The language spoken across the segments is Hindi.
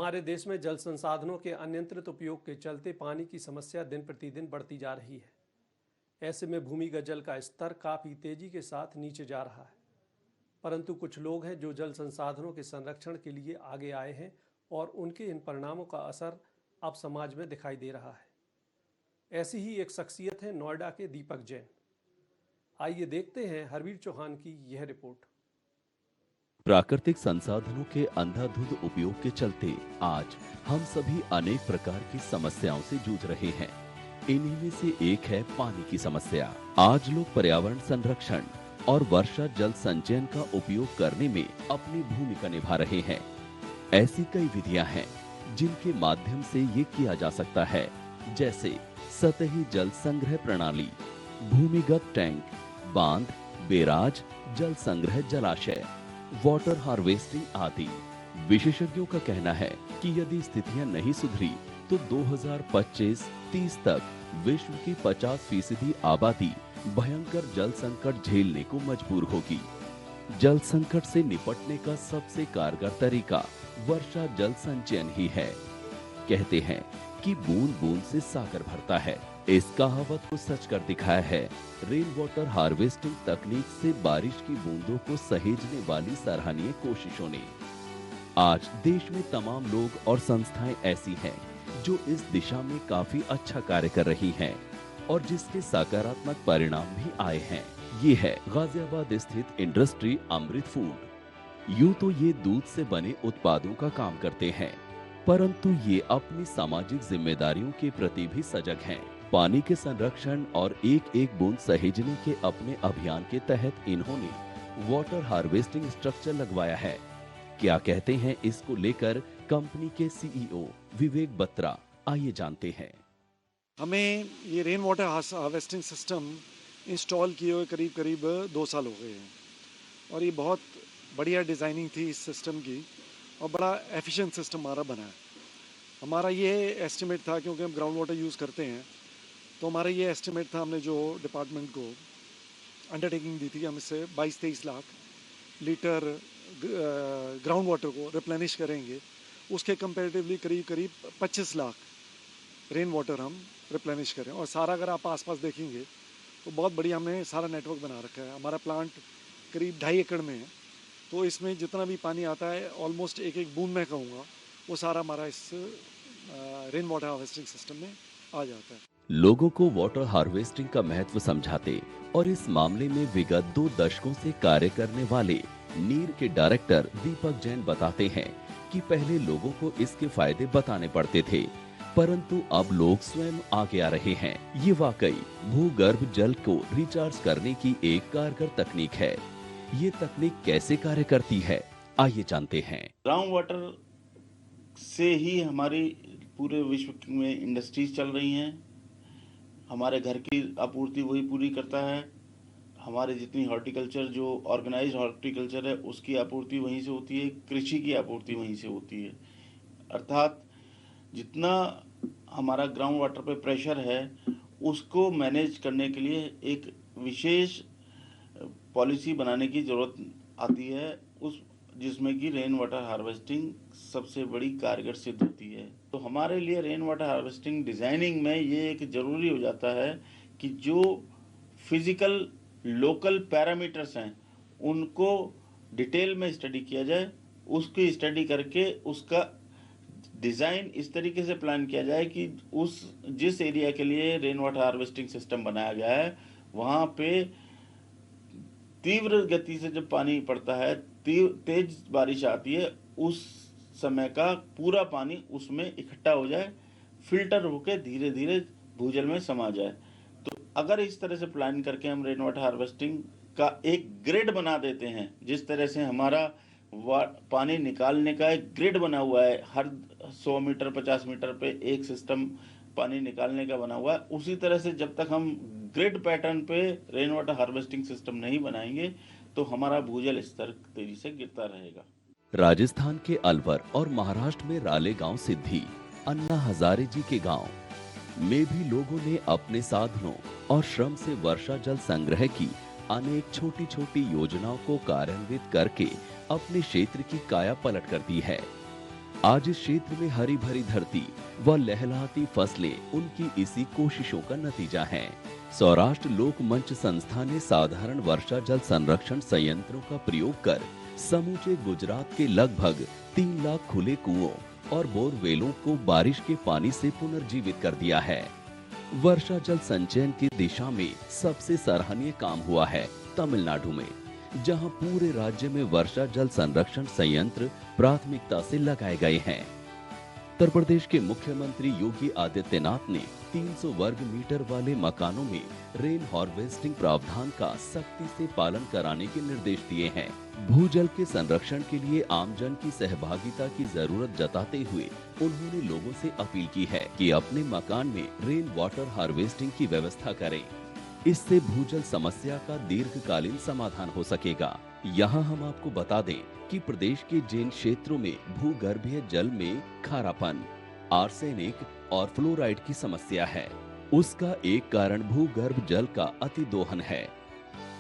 हमारे देश में जल संसाधनों के अनियंत्रित उपयोग के चलते पानी की समस्या दिन प्रतिदिन बढ़ती जा रही है। ऐसे में भूमिगत जल का स्तर काफी तेजी के साथ नीचे जा रहा है। परंतु कुछ लोग हैं जो जल संसाधनों के संरक्षण के लिए आगे आए हैं और उनके इन परिणामों का असर अब समाज में दिखाई दे रहा है। ऐसी ही एक शख्सियत है नोएडा के दीपक जैन। आइए देखते हैं हरवीर चौहान की यह रिपोर्ट। प्राकृतिक संसाधनों के अंधाधुंध उपयोग के चलते आज हम सभी अनेक प्रकार की समस्याओं से जूझ रहे हैं। इन्हीं में से एक है पानी की समस्या। आज लोग पर्यावरण संरक्षण और वर्षा जल संचयन का उपयोग करने में अपनी भूमिका निभा रहे हैं। ऐसी कई विधियां हैं जिनके माध्यम से ये किया जा सकता है, जैसे सतही जल संग्रह प्रणाली, भूमिगत टैंक, बांध, बैराज, जल संग्रह जलाशय, वाटर हार्वेस्टिंग आदि। विशेषज्ञों का कहना है कि यदि स्थितियां नहीं सुधरी तो 2025-30 तक विश्व की 50% आबादी भयंकर जल संकट झेलने को मजबूर होगी। जल संकट से निपटने का सबसे कारगर तरीका वर्षा जल संचयन ही है। कहते हैं कि बूंद बूंद से सागर भरता है। इस कहावत को सच कर दिखाया है रेन वाटर हार्वेस्टिंग तकनीक से बारिश की बूंदों को सहेजने वाली सराहनीय कोशिशों ने। आज देश में तमाम लोग और संस्थाएं ऐसी हैं जो इस दिशा में काफी अच्छा कार्य कर रही हैं और जिसके सकारात्मक परिणाम भी आए हैं। ये है गाजियाबाद स्थित इंडस्ट्री अमृत फूड। यूं तो ये दूध से बने उत्पादों का काम करते हैं, परंतु ये अपनी सामाजिक जिम्मेदारियों के प्रति भी सजग हैं। पानी के संरक्षण और एक एक बूंद सहेजने के अपने अभियान के तहत इन्होंने वाटर हार्वेस्टिंग स्ट्रक्चर लगवाया है। क्या कहते हैं इसको लेकर कंपनी के सीईओ विवेक बत्रा, आइए जानते हैं। हमें ये rain water harvesting system install किए हुए करीब करीब 2 साल हो गए हैं और ये बहुत बढ़िया डिज़ाइनिंग थी इस सिस्टम की और बड़ा एफिशिएंट सिस्टम हमारा बना है। हमारा ये एस्टिमेट था, क्योंकि हम ग्राउंड वाटर यूज़ करते हैं, तो हमारा ये एस्टिमेट था, हमने जो डिपार्टमेंट को अंडरटेकिंग दी थी, हम इससे 22-23 लाख लीटर ग्राउंड वाटर को रिप्लेनिश करेंगे। उसके कंपैरेटिवली करीब करीब 25 लाख रेन वाटर हम रिप्लेनिश करें। और सारा अगर आप आसपास देखेंगे तो बहुत बढ़िया हमने सारा नेटवर्क बना रखा है। हमारा प्लांट करीब 2.5 एकड़ में है, तो इसमें जितना भी पानी आता है ऑलमोस्ट एक एक बूंद मैं कहूँगा वो सारा हमारा इस रेन वाटर हार्वेस्टिंग सिस्टम में आ जाता है। लोगों को वाटर हार्वेस्टिंग का महत्व समझाते और इस मामले में विगत 2 दशकों से कार्य करने वाले नीर के डायरेक्टर दीपक जैन बताते हैं कि पहले लोगों को इसके फायदे बताने पड़ते थे, परंतु अब लोग स्वयं आगे आ रहे हैं। ये वाकई भूगर्भ जल को रिचार्ज करने की एक कारगर तकनीक है। ये तकनीक कैसे कार्य करती है, आइए जानते हैं। ग्राउंड वाटर से ही हमारी पूरे विश्व में इंडस्ट्रीज चल रही हैं। हमारे घर की आपूर्ति वही पूरी करता है। हमारे जितनी हॉर्टिकल्चर, जो ऑर्गेनाइज्ड हॉर्टिकल्चर है, उसकी आपूर्ति वहीं से होती है, कृषि की आपूर्ति वहीं से होती है। अर्थात जितना हमारा ग्राउंड वाटर पे प्रेशर है उसको मैनेज करने के लिए एक विशेष पॉलिसी बनाने की ज़रूरत आती है, उस जिसमें कि रेन वाटर हार्वेस्टिंग सबसे बड़ी कारगर सिद्ध होती है। तो हमारे लिए रेन वाटर हार्वेस्टिंग डिज़ाइनिंग में ये एक ज़रूरी हो जाता है कि जो फिजिकल लोकल पैरामीटर्स हैं उनको डिटेल में स्टडी किया जाए। उसकी स्टडी करके उसका डिज़ाइन इस तरीके से प्लान किया जाए कि उस जिस एरिया के लिए रेन वाटर हार्वेस्टिंग सिस्टम बनाया गया है वहाँ पे तीव्र गति से जब पानी पड़ता है, तेज बारिश आती है, उस समय का पूरा पानी उसमें इकट्ठा हो जाए, फिल्टर होकर धीरे धीरे भूजल में समा जाए। तो अगर इस तरह से प्लान करके हम रेन वाटर हार्वेस्टिंग का एक ग्रिड बना देते हैं, जिस तरह से हमारा पानी निकालने का एक ग्रिड बना हुआ है, हर 100 मीटर 50 मीटर पे एक सिस्टम पानी निकालने का बना हुआ है, उसी तरह से जब तक हम ग्रिड पैटर्न पे रेन वाटर हार्वेस्टिंग सिस्टम नहीं बनाएंगे तो हमारा भूजल स्तर तेजी से गिरता रहेगा। राजस्थान के अलवर और महाराष्ट्र में रालेगांव सिद्धि, अन्ना हजारे जी के गांव में भी लोगों ने अपने साधनों और श्रम से वर्षा जल संग्रह की अनेक छोटी छोटी योजनाओं को कार्यान्वित करके अपने क्षेत्र की काया पलट कर दी है। आज इस क्षेत्र में हरी भरी धरती व लहलहाती फसलें उनकी इसी कोशिशों का नतीजा हैं। सौराष्ट्र लोक मंच संस्था ने साधारण वर्षा जल संरक्षण संयंत्रों का प्रयोग कर समूचे गुजरात के लगभग 3 लाख खुले कुओं और बोरवेलों को बारिश के पानी से पुनर्जीवित कर दिया है। वर्षा जल संचयन की दिशा में सबसे सराहनीय काम हुआ है तमिलनाडु में, जहां पूरे राज्य में वर्षा जल संरक्षण संयंत्र प्राथमिकता से लगाए गए हैं। उत्तर प्रदेश के मुख्यमंत्री योगी आदित्यनाथ ने 300 वर्ग मीटर वाले मकानों में रेन हार्वेस्टिंग प्रावधान का सख्ती से पालन कराने के निर्देश दिए हैं। भूजल के संरक्षण के लिए आमजन की सहभागिता की जरूरत जताते हुए उन्होंने लोगों से अपील की है कि अपने मकान में रेन वाटर हार्वेस्टिंग की व्यवस्था करें। इससे भूजल समस्या का दीर्घकालीन समाधान हो सकेगा। यहाँ हम आपको बता दें कि प्रदेश के जिन क्षेत्रों में भूगर्भीय जल में खारापन, आर्सेनिक और फ्लोराइड की समस्या है, उसका एक कारण भूगर्भ जल का अतिदोहन है।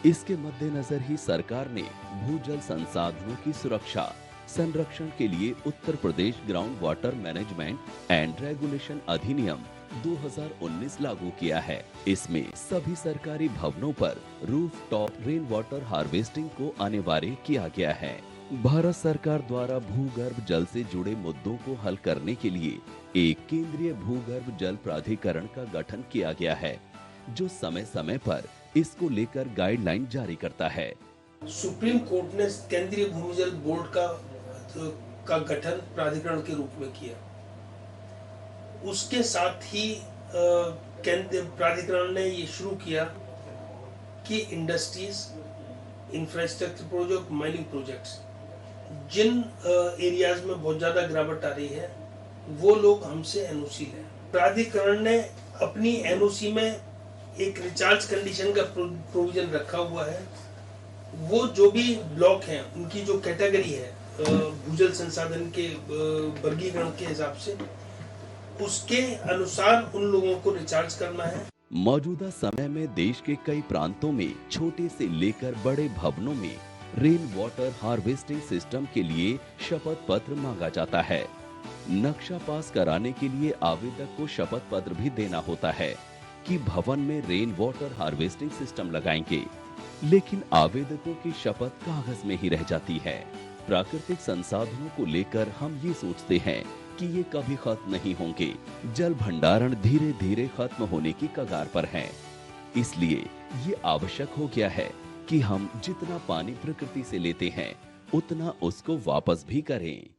इसके मद्देनजर ही सरकार ने भूजल संसाधनों की सुरक्षा संरक्षण के लिए Uttar Pradesh ground water management and regulation अधिनियम 2019 लागू किया है। इसमें सभी सरकारी भवनों पर रूफटॉप रेन वाटर हार्वेस्टिंग को अनिवार्य किया गया है। भारत सरकार द्वारा भूगर्भ जल से जुड़े मुद्दों को हल करने के लिए एक केंद्रीय भूगर्भ जल प्राधिकरण का गठन किया गया है, जो समय समय पर इसको लेकर गाइडलाइन जारी करता है। सुप्रीम कोर्ट ने केंद्रीय भूमिजल बोर्ड का गठन प्राधिकरण के रूप में किया। उसके साथ ही केंद्रीय प्राधिकरण ने ये शुरू किया कि industries, infrastructure project, mining projects, जिन एरियाज में बहुत ज्यादा गिरावट आ रही है, वो लोग हमसे एनओसी लें। प्राधिकरण ने अपनी एनओसी में एक रिचार्ज कंडीशन का प्रोविजन रखा हुआ है। वो जो भी ब्लॉक हैं, उनकी जो कैटेगरी है भूजल संसाधन के वर्गीकरण के हिसाब से, उसके अनुसार उन लोगों को रिचार्ज करना है। मौजूदा समय में देश के कई प्रांतों में छोटे से लेकर बड़े भवनों में रेन वाटर हार्वेस्टिंग सिस्टम के लिए शपथ पत्र मांगा जाता है। नक्शा पास कराने के लिए आवेदक को शपथ पत्र भी देना होता है कि भवन में रेन वाटर हार्वेस्टिंग सिस्टम लगाएंगे, लेकिन आवेदकों की शपथ कागज में ही रह जाती है। प्राकृतिक संसाधनों को लेकर हम ये सोचते हैं कि ये कभी खत्म नहीं होंगे। जल भंडारण धीरे धीरे खत्म होने की कगार पर है। इसलिए ये आवश्यक हो गया है कि हम जितना पानी प्रकृति से लेते हैं, उतना उसको वापस भी करें।